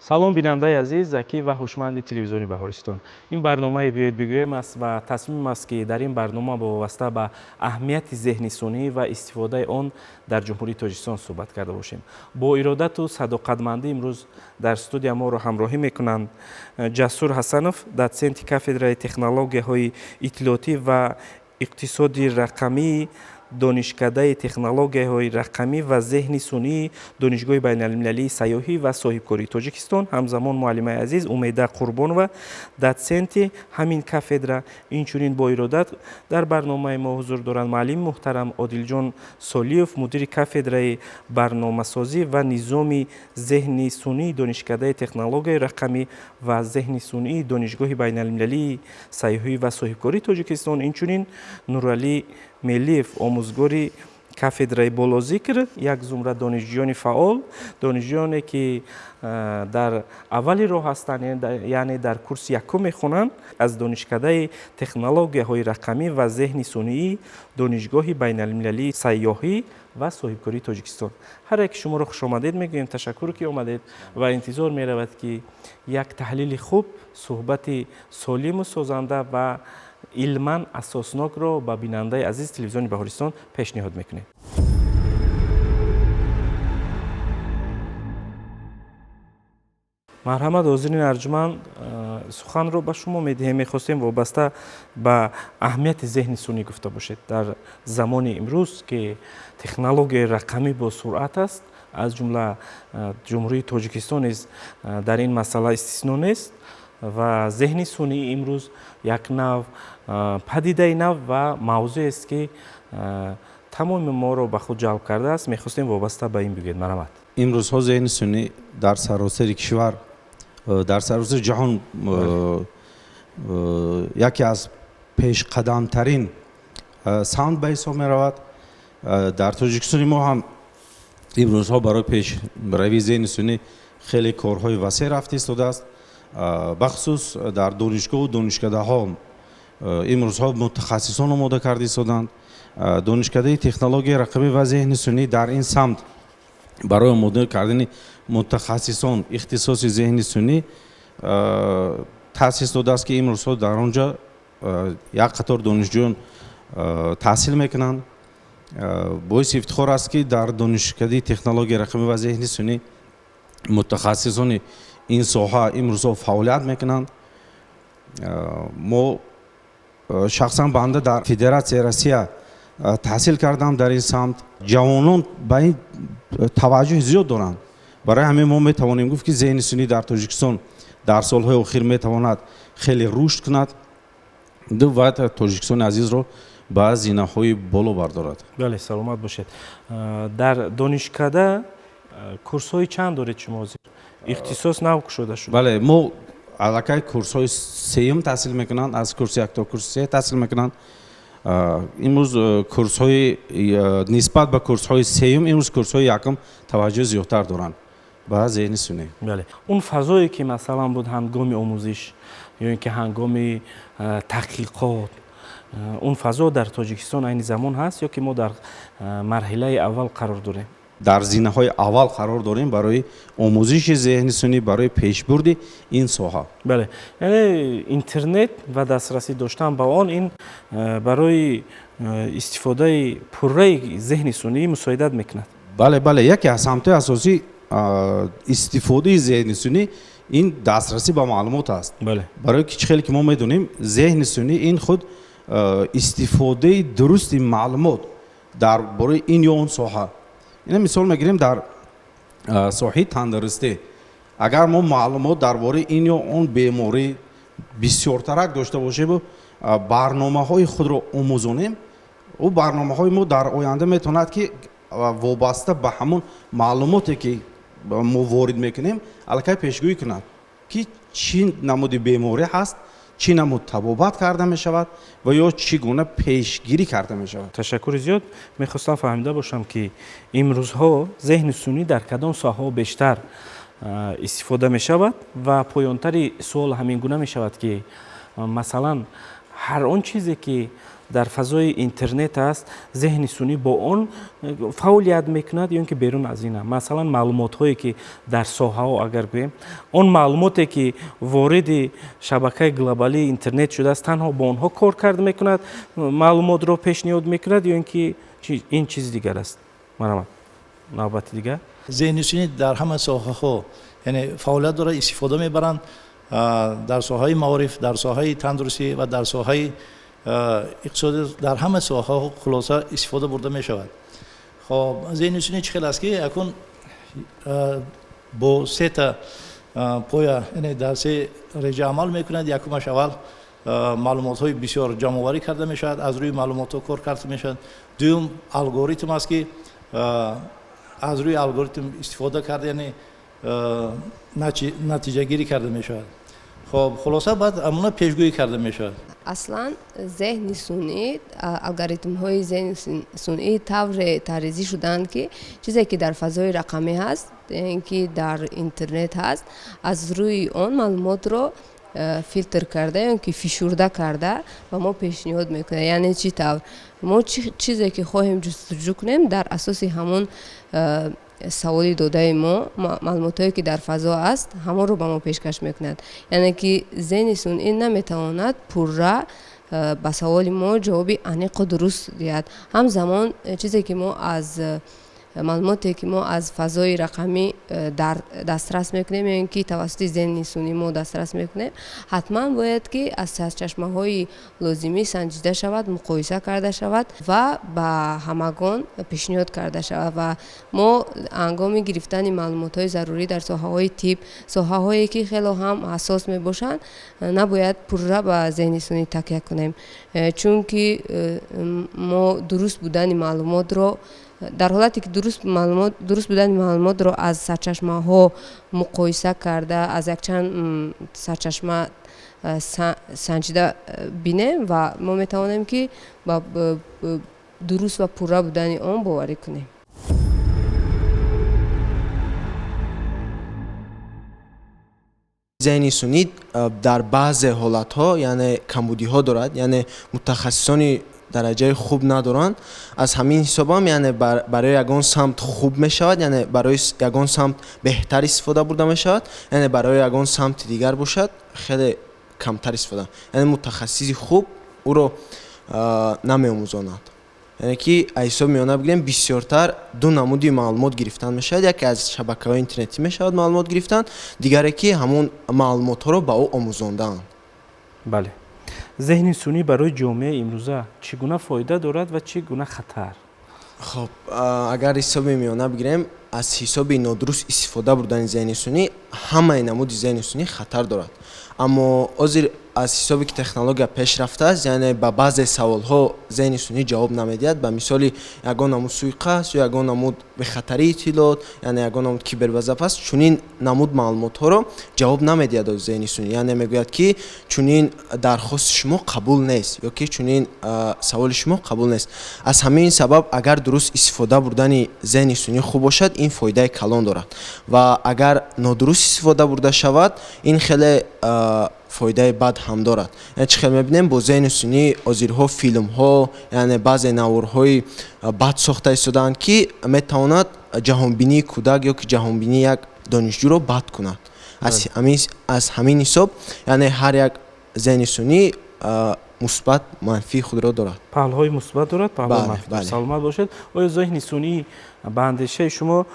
салом бинандаи азиз, закӣ ва ҳушманди телевизиони Баҳористон. Ин барномаи «Биёед бигӯем» аст ва тасмимам аст ки дар ин барнома вобаста ба аҳамияти зеҳни сунъӣ ва истифодаи он дар ҷумҳурии Тоҷикистон суҳбат карда бошем. Бо иродаду садоқатмандӣ имрӯз дар студия моро ҳамроҳӣ мекунанд Ҷасур Ҳасанов, доценти кафедраи технологияҳои иттилоотӣ ва иқтисоди рақамӣ, донишкадаи технологияҳои рақамӣ ва зеҳни сунъӣ, донишгоҳи байналмилалии сайёҳӣ ва соҳибкории Тоҷикистон, ҳамзамон муаллимаи азиз Умеда Қурбонова, доценти ҳамин кафедра. Инчунин бо иродат дар барномаи мо ҳузур доранд муаллими муҳтарам Одилҷон Солиев, мудири кафедраи барномасозӣ ва низоми зеҳни сунъӣ, донишкадаи технологияи рақамӣ ва зеҳни сунъӣ, донишгоҳи байналмилалии сайёҳӣ ва соҳибкории Тоҷикистон. Инчунин Нуралӣ Мелиев, омӯзгори кафедраи болозикр, як зумра донишҷӯёни фаъол, донишҷӯёне ки дар аввали роҳ ҳастанд, яъне дар курси якум мехонанд, аз донишкадаи технологияҳои рақамӣ ва зеҳни сунъӣ, донишгоҳи байналмилалии сайёҳӣ ва соҳибкории Тоҷикистон. ҳар яки шуморо хушомадед мегӯем, ташаккур ки омадед ва интизор меравад ки як таҳлили хуб, суҳбати солиму созанда ва илман асоснокро ба бинандаи азиз телевизиони Баҳористон пешниҳод мекунем. марҳамат ҳозирини арҷуманд, суханро ба шумо медиҳем. Мехостем вобаста ба аҳамияти зеҳни сунъӣ гуфта бошед дар замони имрӯз ки технологияи рақамӣ бо суръат аст, аз ҷумла ҷумҳурии Тоҷикистон низ дар ин масъала истисно нест ва зеҳни сунъӣ имрӯз як нав падидаи нав ва мавзӯест ки тамоми моро ба худ ҷалб кардааст. Мехостем вобаста ба ин бигӯед. Марҳамат. имрӯзҳо зеҳни сунъӣ дар саросари кишвар, дар саросари ҷаҳон яке аз пешқадамтарин саунд ба ҳисоб меравад. дар Тоҷикистони мо ҳам имрӯзҳо барои пешравии зеҳни сунъӣ хеле корҳои васеъ рафта истодааст. бахусус дар донишгоҳу донишкадаҳо имрӯзҳо мутахассисон омода карда истоданд. донишкадаи технологияи рақамӣ ва зеҳни сунъӣ дар ин самт барои омода кардани мутахассисон ихтисоси зеҳни сунъӣ таъсис додааст ки имрӯзҳо дар он ҷо як қатор донишҷӯён таҳсил мекунанд. боиси ифтихор аст ки дар донишкадаи технологияи рақамӣ ва зеҳни сунъӣ мутахассисони ин соҳа имрӯзҳо фаъолият мекунанд. мо шахсан банда дар Федератсияи Россия таҳсил кардам дар ин самт. ҷавонон ба ин таваҷҷӯҳи зиёд доранд. барои ҳамин мо метавонем гуфт ки зеҳни сунъӣ дар Тоҷикистон дар солҳои охир метавонад хеле рушд кунад ва Тоҷикистони азизро ба зинаҳои боло бардорад. бале, саломат бошед. дар донишкада курсҳои чанд доред шумо ҳозир? ихтисос нав кушода шуд? бале, мо аллакай курсҳои сеюм таҳсил мекунанд, аз курси як то курси се таҳсил мекунанд. имрӯз курсҳои нисбат ба курсҳои сеюм имрӯз курсҳои якум таваҷҷӯҳи зиёдтар доранд ба зеҳни сунъӣ. бале, он фазое ки масалан буд ҳангоми омӯзиш ё ин ки ҳангоми таҳқиқот, он фазо дар Тоҷикистон айни замон ҳаст ё ки мо дар марҳилаи аввал қарор дорем? дар зинаҳои аввал қарор дорем барои омӯзиши зеҳни сунъӣ, барои пешбурди ин соҳа. бале, яъне интернет ва дастрасӣ доштан ба он ин барои истифодаи пурраи зеҳни сунъӣ мусоидат мекунад. бале, яке аз самтҳои асосии истифодаи зеҳни сунъӣ ин дастрасӣ ба маълумот аст. барои ки чӣ хеле ки мо медонем зеҳни сунъӣ ин худ истифодаи дурусти маълумот дар бораи ин ё он соҳа. ина мисол мегирем дар соҳаи тандурустӣ. агар мо маълумот дар бораи ин ё он беморӣ бисёртарак дошта бошему барномаҳои худро омӯзонем, ӯ барномаҳои мо дар оянда метавонад ки вобаста ба ҳамон маълумоте ки мо ворид мекунем аллакай пешгӯӣ кунад ки чӣ намуди беморӣ ҳаст, чӣ намуд табобат карда мешавад ва ё чӣ гуна пешгирӣ карда мешавад. ташаккури зиёд. мехостам фаҳмида бошам ки имрӯзҳо зеҳни сунъӣ дар кадом соҳаҳо бештар истифода мешавад ва поёнтари суол ҳамин гуна мешавад ки масалан ҳар он чизе ки در فضای اینترنت است ذهن سونی با اون فعالیت میکند یا اینکه بیرون از این مثلا معلومات هایی که در ساحه ها اگر گوییم اون معلوماتی که وارد شبکه گلوبالی اینترنت شده است تنها با اونها کار کرد میکند معلومات رو پیشنهاد میکند یا اینکه این چیز دیگر است مرحبا نوبت دیگر ذهن سونی در همه ساحه ها یعنی فعالیت داره استفاده میبرند در ساحه معارف در ساحه تندرستی و در ساحه اقتصاد در همه ساحه ها خلاصه استفاده برده می شود خب ذهن سونی چخیل است که اکنون با سه تا پویا یعنی در سه رژه عمل میکند یکمش اول معلومات های بسیار جمع آوری کرده می شود از روی معلومات ها کار کرده می شود دوم الگوریتم است که از روی الگوریتم استفاده کرده یعنی نتیجه گیری کرده می شود خب خلاصه بعد امونه پیشگویی کرده می شود اصلا ذهن سونی الگوریتم های ذهن سونی طور طراحی شدند که چیزی که در فضای رقمی هست اینکه در اینترنت هست از روی اون معلومات رو فیلتر کرده یا که فشرده کرده و ما پیشنهاد میکنه یعنی چی طور ما چیزی که خواهیم جستجو کنیم در اساس همون سوالی داده ما معلوماتی که در فضا است همه رو به ما پیشکش میکند یعنی که ذهن سونی نمیتواند پورا به سوال ما جوابی انیق و درست دهد همزمان چیزی که ما از معلوماتی که ما از فضای رقمی در دسترس میکنیم یعنی که توسط ذهن سونی ما دسترس میکنیم حتما باید که از سرچشمه های لازمی سنجیده شود مقایسه کرده شود و به همگان پیشنهاد کرده شود و ما هنگام گرفتن معلومات های ضروری در ساحه های طب ساحه هایی که خیلی هم حساس میباشند نباید پورا به ذهن سونی تکیه کنیم چون که ما درست بودن معلومات رو در حالتی که درست بودن معلومات رو از سرچشمه ها مقایسه کرده از یک چند سرچشمه سنجیده بینیم و ما میتوانیم که با درست و پورا بودن آن باوری کنیم ذهن سونی در بعض حالت ها یعنی کمبودی ها دارد یعنی متخصصانی درجه خوب ندارند از همین حساب هم یعنی برای یگان سمت خوب می شود یعنی برای یگان سمت بهتر استفاده برده می شود یعنی برای یگان سمت دیگر باشد خیلی کمتر استفاده یعنی متخصصی خوب او رو نمی آموزاند یعنی که حساب میانه بگیریم بسیارتر دو نمودی معلومات گرفتن می شود یکی از شبکه های اینترنتی می شود معلومات گرفتن دیگری که همون معلومات ها رو به او آموزاندن بله ذهن سونی برای جامعه امروزه چگونه فایده دارد و چگونه خطر خب اگر حساب میانه بگیریم از حساب نادرست استفاده بردن ذهن سونی همه نمود ذهن سونی خطر دارد اما از حسابی که تکنولوژی پیش رفته است یعنی به بعض سوال ها ذهن سونی جواب نمیدهد به مثال یگان نمود سوءقصد یا یگان نمود به خطری اطلاعات یعنی یگان نمود کیبروظیفه است چنین نمود معلومات ها رو جواب نمیدهد از ذهن سونی یعنی میگوید که چنین درخواست شما قبول نیست یا که چنین سوال شما قبول نیست از همین سبب اگر درست استفاده بردن ذهن سونی خوب باشد این فایده کلان دارد و اگر نادرست استفاده برده شود این خیلی فایده بد هم دارد یعنی چه خیلی میبینیم با ذهن سونی آزیرها فیلم ها یعنی بعضی نوارهای بد ساخته ایستادند که میتواند جهانبینی کودک یا که جهانبینی یک دانشجو رو بد کند از همین حساب یعنی هر یک ذهن سونی مثبت منفی خود را دارد پهلوهای مثبت دارد پهلوهای منفی سلامت باشد آیا ذهن سونی به اندیشه شما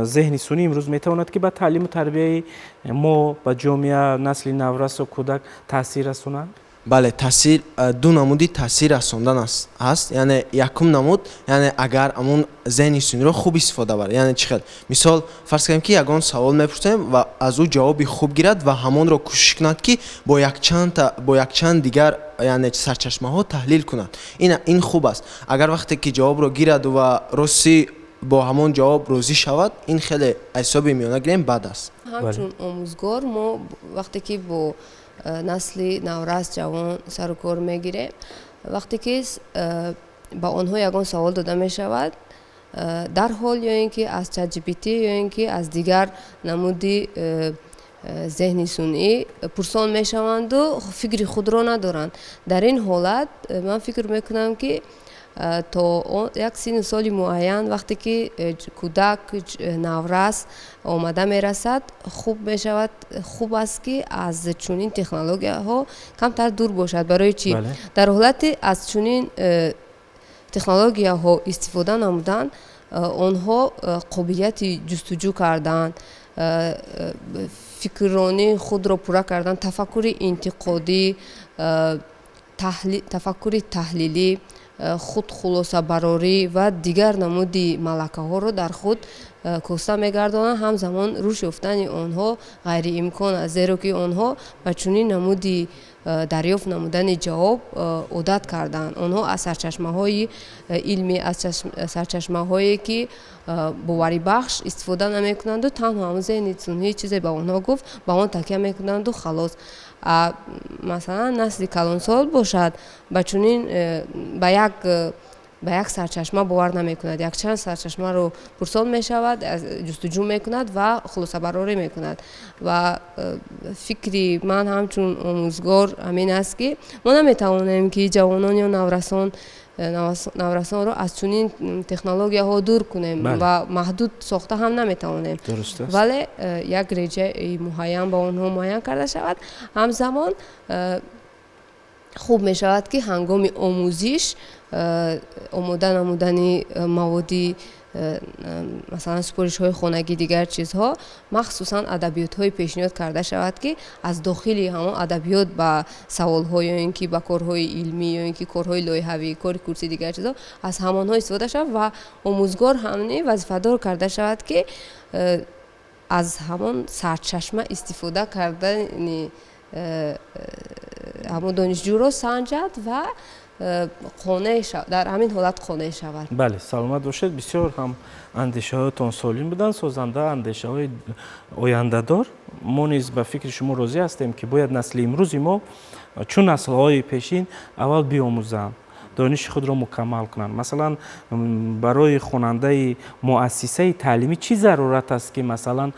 ذهن سونی امروز میتواند که به تعلیم و تربیه ما به جامعه نسل نورس و کودک تاثیر رساند بله تاثیر دو نمودی تاثیر رساندن است یعنی یکم نمود یعنی اگر همون ذهن سونی رو خوب استفاده بره یعنی چه مثال فرض کنیم که یگان سوال میپرسیم و از او جوابی خوب گیرد و همون رو کوشش کند که با یک چند دیگر یعنی سرچشمه ها تحلیل کند این خوب است اگر وقتی که جواب رو گیرد و راستی با همون جواب راضی شود این خیلی حسابی میانه گیریم بد است همچون آموزگار ما وقتی که با نسل نورس جوان سر و کار میگیره وقتی که با آنها یگان سوال داده می شود در حال یا اینکه از چت جی پی تی یا اینکه از دیگر نمودی ذهنی سنی پرسان میشوند و فکری خود را ندارند. در این حالت من فکر میکنم که تا یک سن سال معین وقتی که کودک نورس آمده میرسد خوب میشود، خوب است که از چنین تکنولوژی ها کمتر دور باشد. برای چی؟ در حالت از چنین تکنولوژی ها استفاده نمودن آنها قابلیت جستجو کردن، فکرانی خود را پورا کردن، تفکر انتقادی، تفکر تحلیلی، خود خلاصه براری و دیگر نمودی ملکه ها را در خود کاسته میگردانند. همزمان روش یافتن آنها غیر امکان است، زیرا که آنها به چنین نمودی دریافت نمودن جواب عادت کردند. آنها از سرچشمه های علمی، از سرچشمه هایی که باوری بخش استفاده نمی کنند و تنها همون ذهن سنی چیزی به آنها گفت به آن تکیه می کنند و خلاص. مثلا نسل کلانسال باشد به چنین به یک سرچشمه باور نمی کند، یک چند سرچشمه رو پرسان می شود، جستجو می کند و خلاصه براری می کند. و فکری من همچون آموزگار همین است که ما نمی توانیم که جوانان یا نورسان رو از چنین تکنولوژی ها دور کنیم و محدود ساخته هم نمی توانیم، ولی یک رژه معین با آنها معین کرده شود. همزمان خوب می شود که هنگام آموزش آماده نمودن موادی مثلا سپارش های خانگی دیگر چیزها مخصوصا ادبیات های پیشنهاد کرده شود که از داخلی همون ادبیات با سوال های یا اینکه با کارهای علمی یا اینکه کارهای لایحه‌ای، کار کورسی دیگر چیزها از همان ها استفاده شود و آموزگار همین وظیفه دار کرده شود که از همون سرچشمه استفاده کردن همون دانشجو رو سنجد و در همین حالت قانع شود. بله، سلامت باشید. بسیار هم اندیشه هایتان سالم بودن، سازنده، اندیشه های آینده دار. ما نیز به فکر شما راضی هستیم که باید نسل امروزی ما چون نسل های پیشین اول بیاموزند، دانش خود را مکمل کنند. مثلا برای خواننده مؤسسه تعلیمی چی ضرورت است که مثلا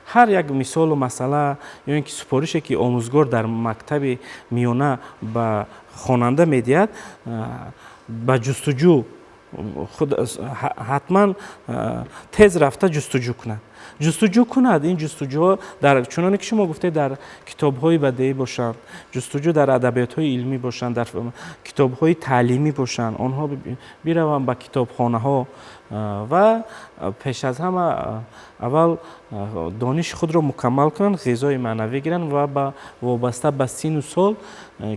هر یک مثال و مسئله یا اینکه سپارشی که آموزگار در مکتب میانه به خواننده میدهد به جستجو خود حتما تیز رفته جستجو کند. این جستجو در چنانه که شما گفته در کتاب‌های بدیهی باشند، جستجو در ادبیات‌های علمی باشند، در کتاب‌های تعلیمی باشند، آنها بیروند به کتابخانه‌ها و پیش از همه اول دانش خود را مکمل کنند، غذای معنوی گیرند و با وابسته به سن و سال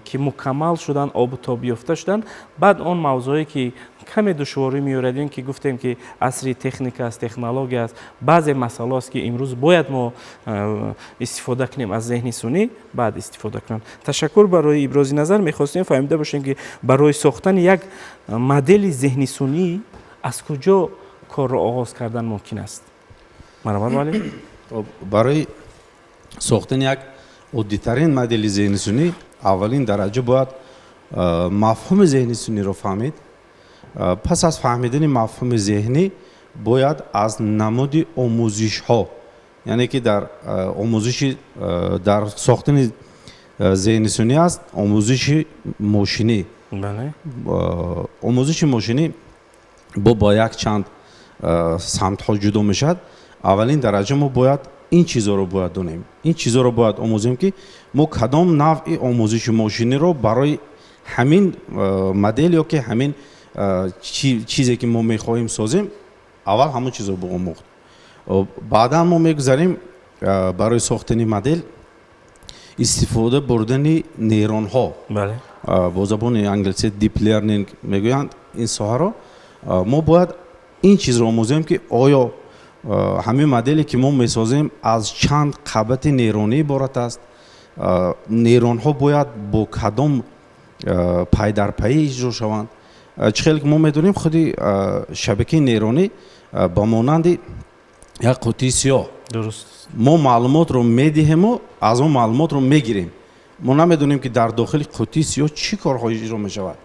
که مکمل شدن، آب و تاب یافته شدن، بعد آن موضوعی که کمی دشواری می‌آورد که گفتیم که عصر تکنیک است، تکنولوژی است، بعضی مسائل است که امروز باید ما استفاده کنیم از ذهن سنی، بعد استفاده کنیم. تشکر برای ابراز نظر. می‌خواستیم فهمیده باشیم که برای ساختن یک مدل ذهن سنی از کجا کار را آغاز کردن ممکن است؟ مرحبا. برای ساختن یک عادی‌ترین مدل ذهن سنی اولین درجه باید مفهوم ذهن سنی را فهمید. پس از فهمیدن مفهوم ذهنی باید از نمود آموزش ها، یعنی که در آموزش در ساختن ذهن سنی است آموزش ماشینی. آموزش ماشینی با یک چند سمت ها جدا میشد. اولین درجه ما باید این چیزا رو باید دونیم، این چیزا رو باید آموزیم که ما کدام نوع آموزش ماشینی رو برای همین مدل یا که همین چیزی که ما میخواهیم سازیم اول همون چیز رو بآموخت. بعدا ما میگذاریم برای ساختن مدل استفاده بردن نیرون ها. بله. با زبان انگلیسی دیپ لرنینگ میگویند. این ساحه رو ما باید این چیز رو آموزیم که آیا همین مدلی که ما میسازیم از چند قبط نیرونی عبارت است، نیرون ها باید با کدام پای در پای اجرا شوند. چخیلی که ما میدونیم خودی شبکه نیرونی با مانند یک قوطی سیاه، درست، ما معلومات رو میدهیم و از اون معلومات رو میگیریم. ما نمیدونیم که در داخل قوطی سیاه چی کارهایی اجرا میشود.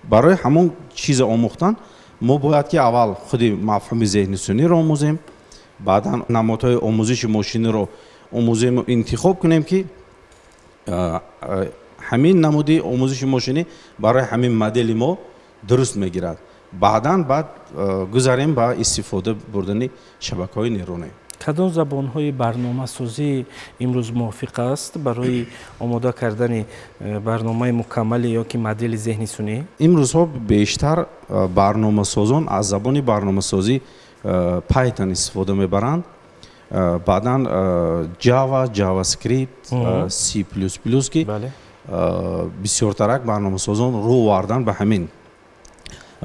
برای همون چیز آموختن ما باید که اول خودی مفهوم ذهن سنی رو آموزیم، بعدا نمادهای آموزش ماشینی رو آموزیم انتخاب کنیم که همین نمودی آموزش ماشینی برای همین مدل ما درست میگیرد. بعد گذاریم با استفاده بردن شبکه‌های نیرونی. کدام زبان‌های برنامه‌سازی امروز موافق است برای آماده کردن برنامه مکمل یا که مدل ذهنی سونی؟ امروزها بیشتر برنامه‌سازان از زبان برنامه‌سازی پایتون استفاده میبرند. بعداً جاوا، جاوا اسکریپت، سی پلوس پلوس که بسیارترک برنامه‌سازان رو آوردن به همین.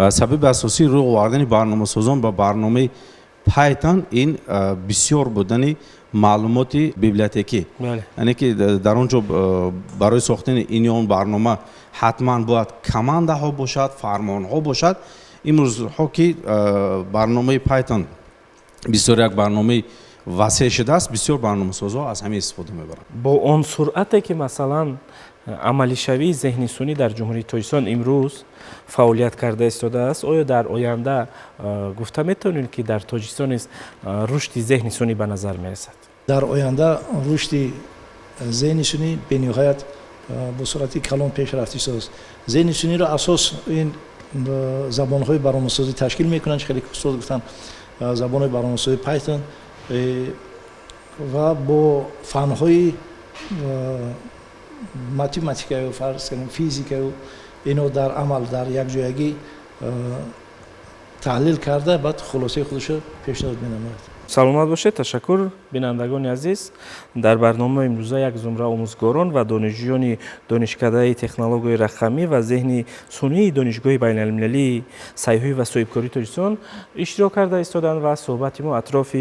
سبب اساسی رو آوردن برنامه‌سازان به برنامه پایتون این بسیار بودن معلومات بیبلیوتکی. یعنی که در اونجا برای ساختن این برنامه حتما باید کماند ها باشد، فرمان ها باشد. امروز ها که برنامه پایتون بسیار یک برنامه وسیع شده است، بسیار برنامه‌سازا از همین استفاده می‌برند. با اون سرعتی که مثلا عملی شوی ذهنی سونی در جمهوری تاجیکستان امروز فعالیت کرده ایستاده است، آیا در آینده گفته میتونید که در تاجیکستان رشد ذهنی سونی به نظر میرسد؟ در آینده رشد ذهنی سونی به نهایت به صورت کلان پیش رفته است. ذهنی سونی را اساس این زبان‌های برنامه‌سازی تشکیل می‌کنند. خیلی استاد گفتن زبان برنامه‌سازی پایتون و با فن‌های ماتماتیک و فرض کنیم فیزیک و اینو در عمل در یک جایگی تحلیل کرده بعد خلاصه خودش پیشنهاد می‌نماید. سلامت باشید. تشکر بینندگان عزیز. در برنامه امروزه یک زمره آموزگاران و دانشجویان دانشکده تکنولوژی رقمی و ذهنی سونی دانشگاه بین‌المللی صحیحی و صاحبکاری تاجیکستان اشتراک کرده ایستادند و صحبت ما اطراف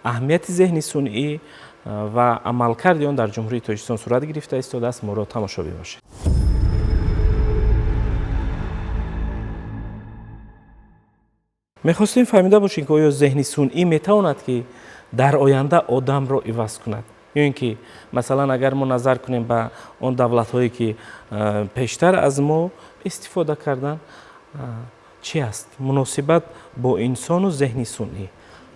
اهمیت ذهنی سونی و عملکرد آن در جمهوری تاجیکستان صورت گرفته ایستاده است. ما را تماشا باشید. می‌خواستیم فهمیده باشیم که آیا ذهنی سونی میتواند که در آینده آدم را عوض کند، یا اینکه مثلا اگر ما نظر کنیم به اون دولت‌هایی که پیشتر از ما استفاده کردن، چی است مناسبت با انسان و ذهنی سونی؟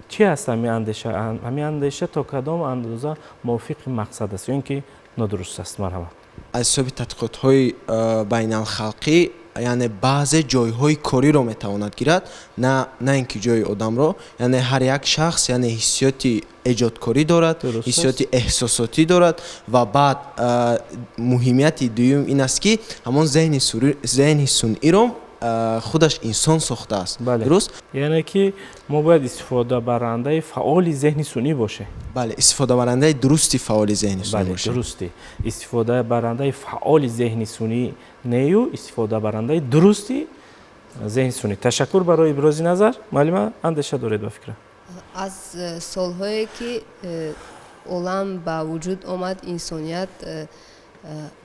چی است همین اندیشه تا کدام اندازه موافق مقصد است یا اینکه نادرست است؟ مرحبا. از حساب تحقیقات‌های بین‌الخلقی یعنی بعضی جای‌های کاری رو میتواند گیرد، نه اینکه جای آدم رو. یعنی هر یک شخص یعنی حسیاتی ایجادکاری دارد، حسیاتی احساساتی دارد و بعد مهمیت دوم این است که همون ذهن سونی رو خودش انسان ساخته است. درست؟ یعنی که ما باید استفاده برنده فعال ذهنی سونی باشه. بله، استفاده برنده درستی فعال ذهنی سونی باشه. درستی. استفاده برنده فعال ذهنی سونی نیو استفاده برنده درستی ذهنی سونی. تشکر برای ابراز نظر. معلم اندیشه دارید به فکر؟ از سالهایی که عالم با وجود آمد، انسانیت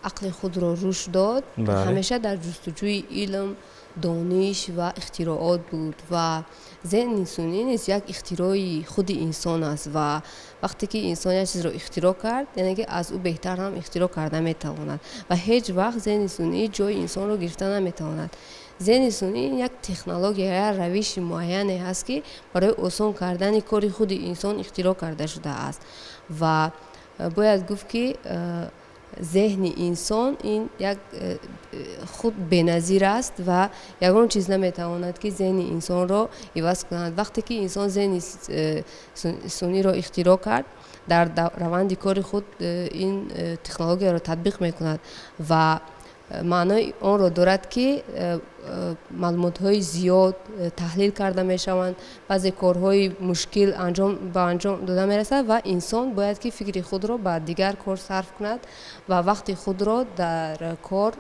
عقل خود را رشد داد، همیشه در جستجوی علم، دانش و اختراعات بود و ذهن سونی نیست یک اختراعی خود انسان است و وقتی که انسان یک چیز را اختراع کرد یعنی که از او بهتر هم اختراع کرده میتواند و هیچ وقت ذهن سونی جای انسان را گرفته نمیتواند. ذهن سونی یک تکنولوژی یا روش معینی هست که برای آسان کردن کار خود انسان اختراع کرده شده است و باید گفت که ذهن انسان این یک خود بنظیر است و یگان چیز نمیتواند که ذهن انسان را عوض کند. وقتی که انسان ذهن سونی را اختراع کرد در روند کار خود این تکنولوژی را تطبیق میکند و معنای آن را دارد که معلومات های زیاد تحلیل کرده می شوند، بعضی کارهای مشکل انجام داده می رسد و انسان باید که فکر خود را به دیگر کار صرف کند و وقت خود را در کار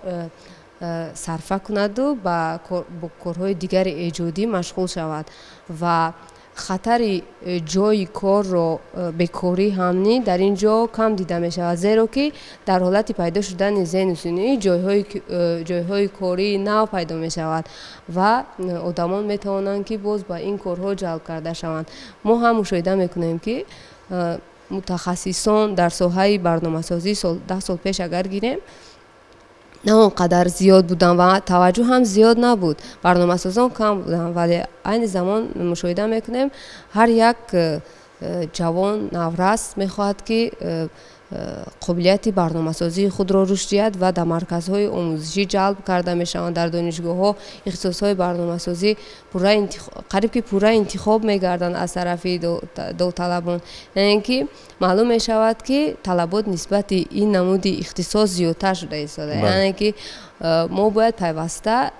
صرف کند و با کارهای دیگر ایجادی مشغول شود و خطر جای کار را بیکاری همنی در اینجا کم دیده می شود، زیرا که در حالت پیدا شدن ذهن سونی جایهای کاری نو پیدا می شود و آدمان می توانند که باز با این کارها جلب کرده شوند. ما هم مشاهده می کنیم که متخصصان در ساحه برنامه‌سازی 10 سال پیش اگر گیریم نه اونقدر زیاد بودن و توجه هم زیاد نبود، برنامه‌سازان کم بودن، ولی این زمان مشاهده میکنیم هر یک جوان نورس میخواهد که قابلیت برنامه‌سازی خود را رشد دهد و در مرکزهای آموزشی جلب کرده میشوند. در دانشگاه‌ها اختصاص‌های برنامه‌سازی قریب که پورا انتخاب می‌گردند از طرف داوطلبان، یعنی که معلوم می‌شود که طلبات نسبت این نمود اختصاص زیادتر شده ایستاده، یعنی که ما باید پیوسته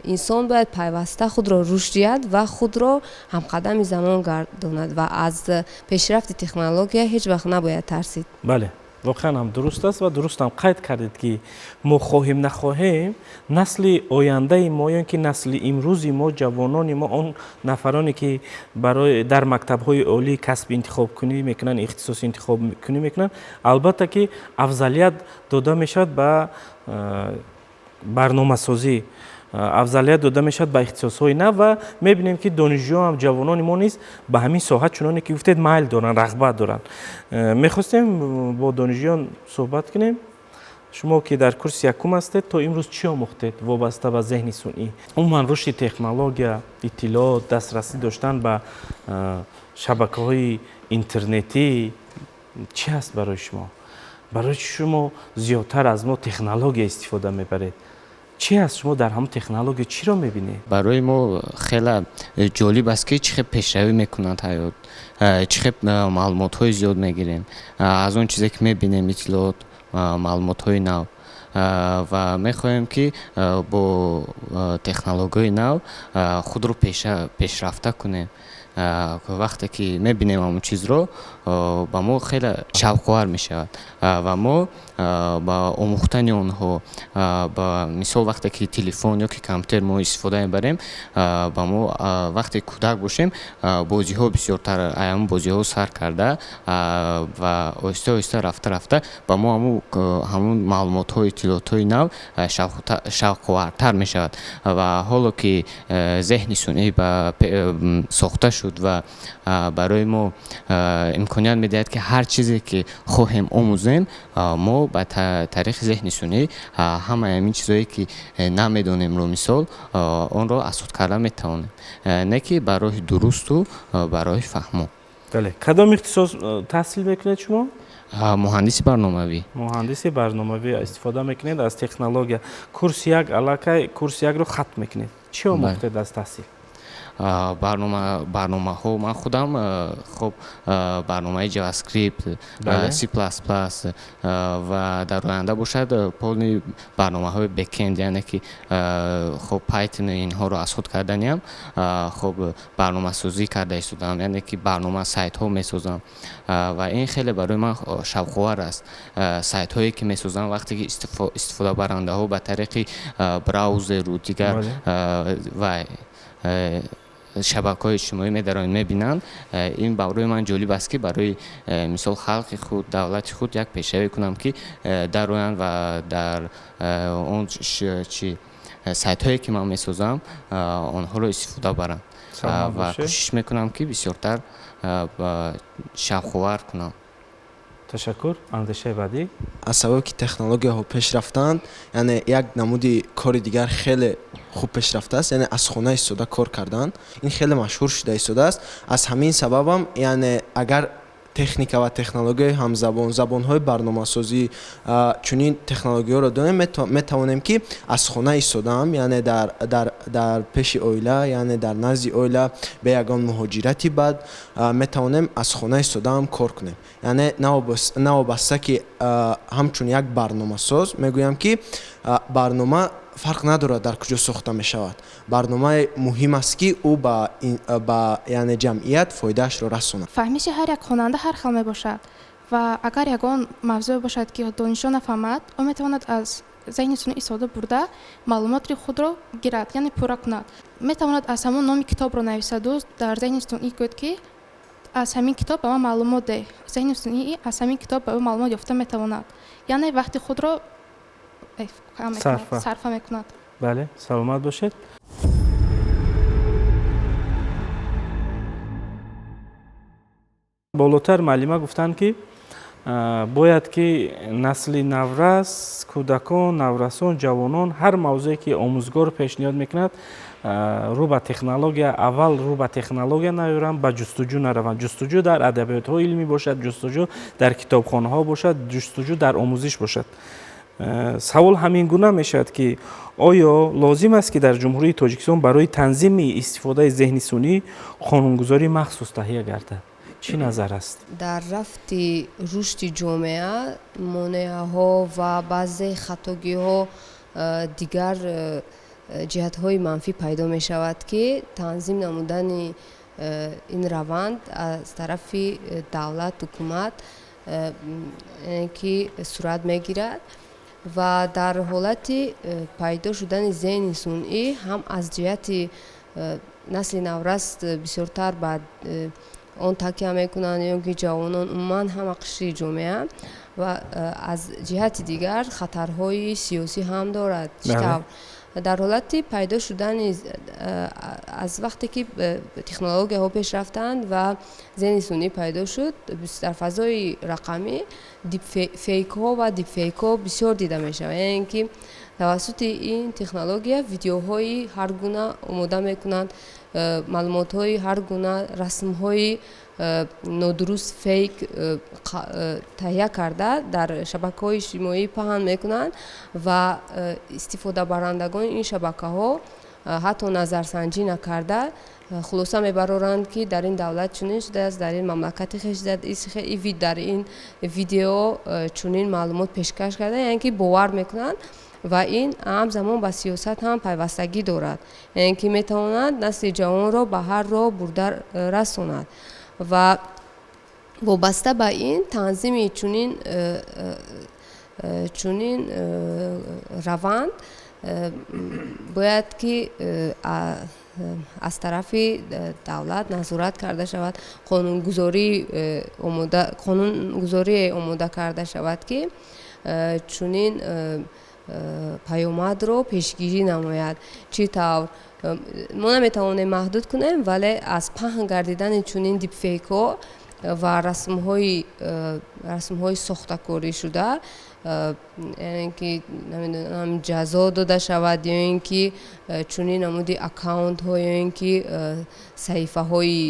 انسان باید پیوسته خود را رشد دهد و خود را همقدم زمان گرداند و از پیشرفت تکنولوژی هیچ وقت نباید ترسید. بله، واقعا هم درست است و درست هم قید کردید که ما خواهیم نخواهیم نسل آینده ما یا که نسل امروزی ما، جوانان ما، اون نفرانی که برای در مکتب‌های عالی کسب انتخاب کنی میکنن، اختصاص انتخاب کنی میکنن، البته که افضلیت داده میشد به برنامه‌سازی، افضلیت داده میشد به اختصاص‌های نو و میبینیم که دانشجوها هم جوانان ما نیز به همین ساحت چنانه که گفتید میل دارن، رغبت دارن. میخواستیم با دانشجویان صحبت کنیم. شما که در کورس یکم هستید تا امروز چی آموختید وابسته به ذهن صنعی؟ عموما رشد تکنولوژی، اطلاعات، دسترسی داشتن به شبکه‌های اینترنتی چی است برای شما؟ برای شما زیادتر از ما تکنولوژی استفاده میبرید؟ چی است شما در همون تکنولوژی چی را میبینید؟ برای ما خیلی جالب است که چقدر پیشروی میکنند حیات، چقدر معلومات های زیاد میگیریم از اون چیزی که میبینیم، اطلاعات، معلومات های نو و میخواهیم که با تکنولوژی نو خود رو پیشرفته کنیم. وقتی که میبینیم همون چیز رو با ما خیلی شوق‌آور میشود و ما با آموختن اونها، با مثال وقتی که تلفن یا که کامپیوتر ما استفاده میبریم، با ما وقتی کودک باشیم بازی ها بسیارتر ایام بازی ها سر کرده و آهسته آهسته رفته با ما همون معلومات های اطلاعات های نو شوق‌آورتر میشود و حالا که ذهن صنعی ساخته شد و برای ما امکانیت میدهد که هر چیزی که خواهیم آموزیم ما با طریق ذهن صنعی همه این چیزایی که نمیدونیم رو مثال اون رو اسود کرده میتوانیم، نه که برای درست و برای فهم. بله، کدام اختصاص تحصیل میکنید شما؟ مهندسی برنامه‌نویسی. مهندسی برنامه‌نویسی استفاده میکنید از تکنولوژی. کورس یک علاقه کورس یک رو ختم میکنید. چی آموختید از تحصیل؟ برنامه ها من خودم خب برنامه جاوا اسکریپت، سی پلاس پلاس و در آینده باشد پول برنامه های بک‌اند، یعنی که خب پایتون اینها رو اسود کردنیم، خب برنامه سازی کرده استودم، یعنی که برنامه سایت ها میسازم و این خیلی برای من شوق‌آور است. سایت هایی که میسازم وقتی که استفاده برنده ها به طریق براوزر و دیگر و شبکه‌های اجتماعی میبینند، این برای من جالب است که برای مثال خلق خود، دولت خود یک پیشروی کنم که در آینده و در اون سایت هایی که من میسازم آنها رو استفاده برم و کوشش میکنم که بسیارتر شوق‌آور کنم. تشکر. اندیشه بعدی؟ از سبب که تکنولوژی ها پیش رفتند، یعنی یک نمودی کار دیگر خیلی خوب پیش رفته است، یعنی از خانه استفاده کار کردن، این خیلی مشهور شده ایستاده است. از همین سبب هم یعنی اگر تکنیک و تکنولوژی هم زبان های برنامه سازی چنین تکنولوژی ها را داریم، میتوانیم که از خانه ایستاده هم، یعنی در پیش اویله، یعنی در نزد اویله به یگان مهاجرتی بعد میتوانیم از خانه ایستاده هم کار کنیم. یعنی نوابسته که همچون یک برنامه ساز میگویم که برنامه فرق نداره در کجا ساخته می شود، برنامه مهم است که او با یعنی جمعیت فایدهش را رساند. فهمیش هر یک خواننده هر خیل می باشد و اگر یگان موضوع باشد که دانشجو نفهمد، او می تواند از ذهن صنعی استفاده برده معلومات خود را گیرد، یعنی پورا کند. می تواند از همون نام کتاب را نویسد و در ذهن صنعی گوید که از همین کتاب به ما معلومات ده، ذهن صنعی از همین کتاب به ما معلومات یافته می تواند، یعنی وقتی خود را صرفه میکند. بله، سلامت باشید. بالاتر معلمه گفتند که бояд ки насли наврас, кӯдакон, наврасон, ҷавонон ҳар мавзӯе ки омӯзгор пешниҳод мекунад, рӯ ба технология, аввал рӯ ба технология наёранд, ба ҷустуҷӯ нараванд. Ҷустуҷӯ дар адабиётҳои илмӣ бошад, ҷустуҷӯ дар китобхонаҳо бошад, ҷустуҷӯ дар омӯзиш бошад. савол ҳамин гуна мешавад ки оё лозим аст ки дар ҷумҳурии Тоҷикистон барои танзими истифодаи зеҳни сунъӣ қонунгузории махсус таҳия гардад? чӣ назар аст? дар рафти рушди ҷомеа монеаҳо ва баъзе хатогиҳо дигар ҷиҳатҳои манфӣ пайдо мешавад ки танзим намудани ин раванд аз тарафи давлат, ҳукумат ки сурат мегирад ва дар ҳолати пайдо шудани зеҳни сунъӣ ҳам аз ҷиҳати насли наврас бисёртар ба он такя мекунанд, ё ки ҷавонон умуман ҳама қишри ҷомеа ва аз ҷиҳати дигар хатарҳои сиёсӣ ҳам дорад. дар ҳолати пайдо шудани аз вақте ки технологияҳо пеш рафтанд ва зеҳни сунъӣ пайдо шуд, дар фазои рақамӣ дипфейкҳо ва дипфейкҳо бисёр дида мешавад. яъне ки тавассути ин технология видеоҳои ҳар гуна омода мекунанд, маълумотҳои ҳар гуна, расмҳои нодуруст, фейк таҳия карда дар шабакаҳои иҷтимоӣ паҳн мекунанд ва истифодабарандагони ин шабакаҳо ҳатто назарсанҷӣ накарда хулоса мебароранд ки дар ин давлат чунин шудааст, дар ин мамлакати дар ин видео чунин маълумот пешкаш карда, яъне ки бовар мекунанд ва ин ҳамзамон ба сиёсат ҳам пайвастагӣ дорад, яъне ки метавонад насли ҷавонро ба ҳар роҳ бурда расонад ва вобаста ба ин танзими чунин раванд бояд ки аз тарафи давлат назорат карда шавад, қонунгузорие омода карда шавад ки чунин паёмадро пешгирӣ намояд. чӣ тавр мо наметавонем маҳдуд кунем, вале аз паҳн гардидани чунин дипфейкҳо ва расмҳои сохтакоришуда, яъне ки намедонам ҷазо дода шавад, ё ин ки чунин намуди аккаунтҳо, ё ин ки саҳифаҳои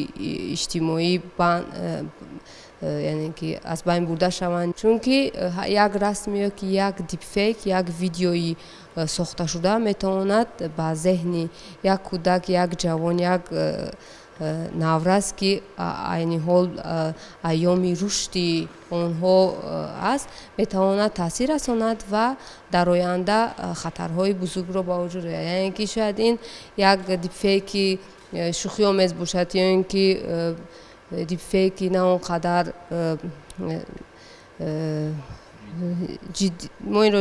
иҷтимоӣ яъне ки аз байн бурда шаванд, чунки як расм ё ки як дипфейк, як видеои сохташуда метавонад ба зеҳни як кӯдак, як ҷавон, як наврас ки айни ҳол айёми рушди онҳо аст, метавонад таъсир расонад ва дар оянда хатарҳои бузургро ба вуҷуд оярад. яъне ки шояд ин як дипфейки шӯхиомез бошад, ё ин ки дипфейки на он қадар мо инро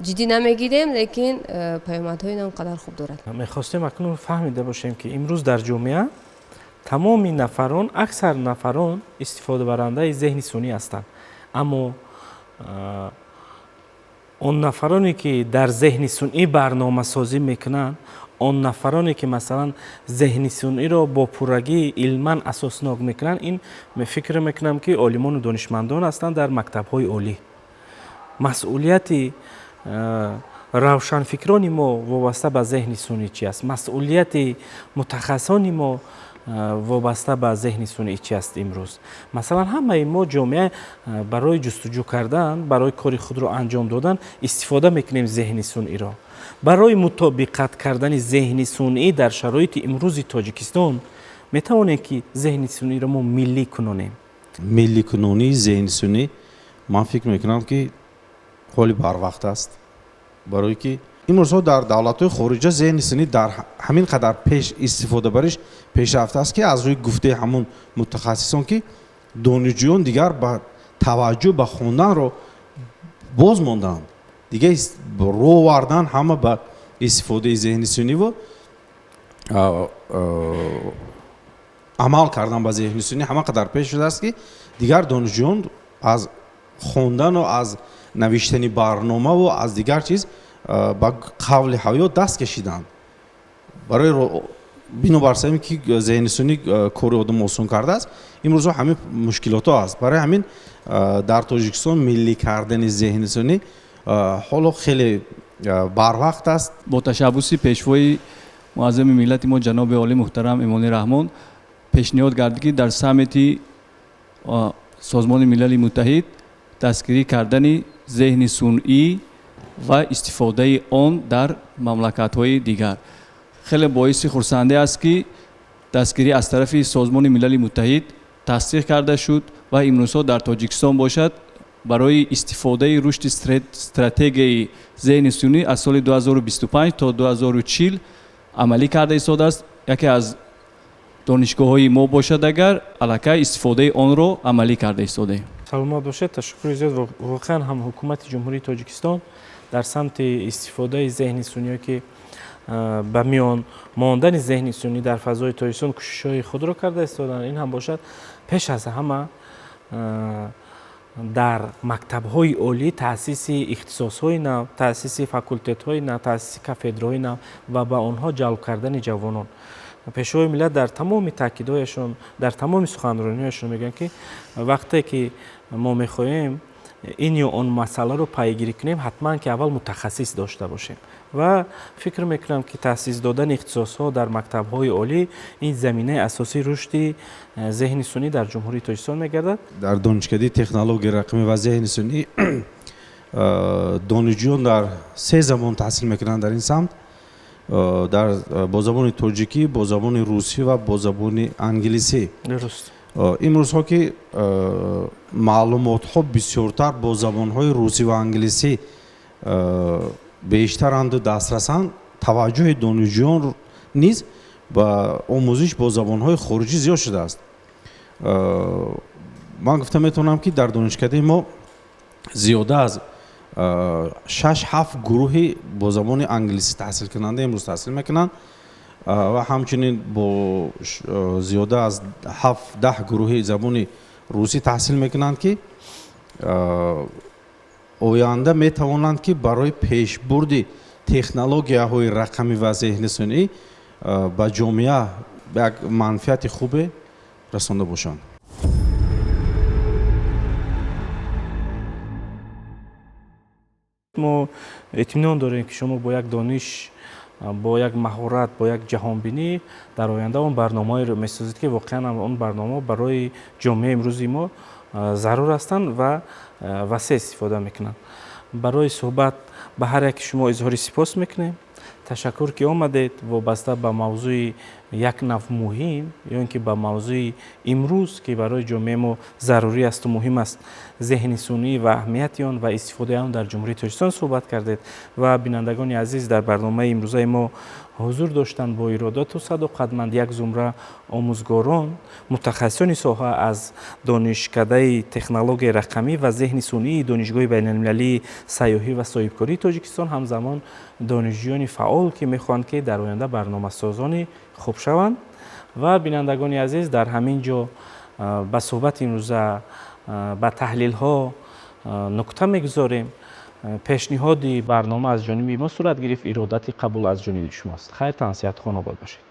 ҷиддӣ намегирем, лекин паёмадҳои на он қадар хуб дорад. мехостем акнун фаҳмида бошем ки имрӯз дар ҷомеа тамоми нафарон, аксар нафарон истифодабарандаи зеҳни сунъӣ ҳастанд, аммо он нафароне ки дар зеҳни сунъӣ барномасозӣ мекунанд, он нафароне ки масалан зеҳни сунъиро бо пуррагии илман асоснок мекунанд, ин фикр мекунам ки олимону донишмандон ҳастанд дар мактабҳои олӣ. масъулияти равшанфикрони мо вобаста ба зеҳни сунъӣ чӣ аст? масъулияти мутахассисони мо вобаста ба зеҳни сунъӣ чӣ аст имрӯз? Масалан ҳамаи мо ҷомеа барои ҷустуҷӯ кардан, барои кори худро анҷом додан истифода мекунем зеҳни сунъиро. барои мутобиқат кардани зеҳни сунъӣ дар шароити имрӯзи Тоҷикистон метавонем ки зеҳни сунъиро мо миллӣ кунонем. миллӣ кунонии зеҳни сунъӣ ман фикр мекунам ки ҳоли барвақт аст, барое ки имрӯзҳо дар давлатҳои хориҷа зеҳни сунъӣ дар ҳамин қадар пеш истифода бариш пешрафтааст ки аз рӯи гуфтаи ҳамон мутахассисон ки донишҷӯён дигар ба таваҷҷӯҳ ба хонданро боз монданд, дигар роҳ овардан ҳама ба истифодаи зеҳни сунъиво амал кардан ба зеҳни сунъӣ ҳама қадар пеш шудааст ки дигар донишҷӯён аз хондану аз навиштани барномаву аз дигар чиз ба қавли ҳаёт даст кашиданд. барои бинобар сабаби ки зеҳнисунӣ кори одам осон кардааст, имрӯзҳо ҳамин мушкилотҳо аст. Барои ҳамин дар Тоҷикистон миллӣ кардани зеҳнисунӣ ҳоло хеле барвақт аст. бо ташаббуси пешвои муаззами миллати мо ҷаноби олӣ муҳтарам Эмони Раҳмон пешниҳод гардид ки дар саммити созмони милали муттаҳид дастгирӣ кардани зеҳни сунъӣ ва истифодаи он дар мамлакатҳои дигар. хеле боиси хурсандӣ аст ки дастгирӣ аз тарафи созмони милали муттаҳид тасдиқ карда шуд ва имрӯзҳо дар Тоҷикистон бошад барои истифодаи рушди стратегияи зеҳни сунъӣ аз соли 2025 то 2040 амалӣ карда истодааст. яке аз донишгоҳҳои мо бошад агар аллакай истифодаи онро амалӣ карда истодаем. саломат бошед, ташаккури зиёд. воқеан ҳам ҳукумати ҷумҳурии Тоҷикистон дар самти истифодаи зеҳни сунъиё ки ба миён мондани зеҳни сунъӣ дар фазои Тоҷикистон кӯшишҳои худро карда истоданд. ин ҳам бошад пеш аз ҳама дар мактабҳои олӣ таъсиси ихтисосҳои нав, таъсиси факултетҳои нав, таъсиси кафедраҳои нав ва ба онҳо ҷалб кардани ҷавонон. пешвои миллат дар тамоми таъкидҳояшон, дар тамоми суханрониҳояшон мегӯянд ки вақте ки мо мехоҳем ин ё он масъаларо пайгирӣ кунем, ҳатман ки аввал мутахассис дошта бошем. ва фикр мекунам ки таъсис додани ихтисосҳо дар мактабҳои олӣ ин заминаи асосии рушди зеҳни сунъӣ дар ҷумҳурии Тоҷикистон мегардад. дар донишкадии технологияи рақамӣ ва зеҳни сунъӣ донишҷӯён дар се забон таҳсил мекунанд дар ин самт. бо забони тоҷикӣ, бо забони русӣ ва бо забони англисӣ. дуруст. имрӯзҳо ки маълумотҳо бисёртар бо забонҳои русӣ ва англисӣ бештар анду дастрасанд, таваҷҷӯҳи донишҷӯён низ ба омӯзиш бо забонҳои хориҷӣ зиёд шудааст. ман гуфта метавонам ки дар донишкадаи мо зиёда аз 6-7 гурӯҳи бо забони англисӣ таҳсилкунанда имрӯз таҳсил мекунанд ва ҳамчунин бо зиёда аз 7-10 гурӯҳи забони русӣ таҳсил мекунанд ки оянда метавонанд ки барои пешбурди технологияҳои рақамӣ ва зеҳни сунъӣ ба ҷомеа як манфиати хубе расонда бошанд. мо эътиминон дорем ки шумо бо як дониш, бо як маҳорат, бо як ҷаҳонбинӣ дар оянда он барномаеро месозед ки воқеан он барнома барои ҷомеаи имрӯзи мо зарур ҳастанд ва васеъ истифода мекунанд. барои суҳбат ба ҳар яки шумо изҳори сипос мекунем. ташаккур ки омадед вобаста ба мавзӯи як нав муҳим ё ин ки ба мавзӯи имрӯз ки барои ҷомеаи мо зарурӣ асту муҳим аст, зеҳни сунъӣ ва аҳамияти он ва истифодаи он дар ҷумҳурии Тоҷикистон суҳбат кардед ва бинандагони азиз дар барномаи имрӯзаи мо ҳузур доштанд бо иродату садоқатманд як зумра омӯзгорон, мутахассисони соҳа аз донишкадаи технологияи рақамӣ ва зеҳни сунъии донишгоҳи байналмилалии сайёҳӣ ва соҳибкории Тоҷикистон, ҳамзамон донишҷӯёни фаъол ки мехоҳанд ки дар оянда барномасозони хуб шаванд. ва бинандагони азиз дар ҳамин ҷо ба суҳбати имрӯза ба таҳлилҳо нукта мегузорем. пешниҳоди барнома аз ҷониби мо сурат гирифт, иродати қабул аз ҷониби шумост. хайртан, сиҳатхон обод бошед.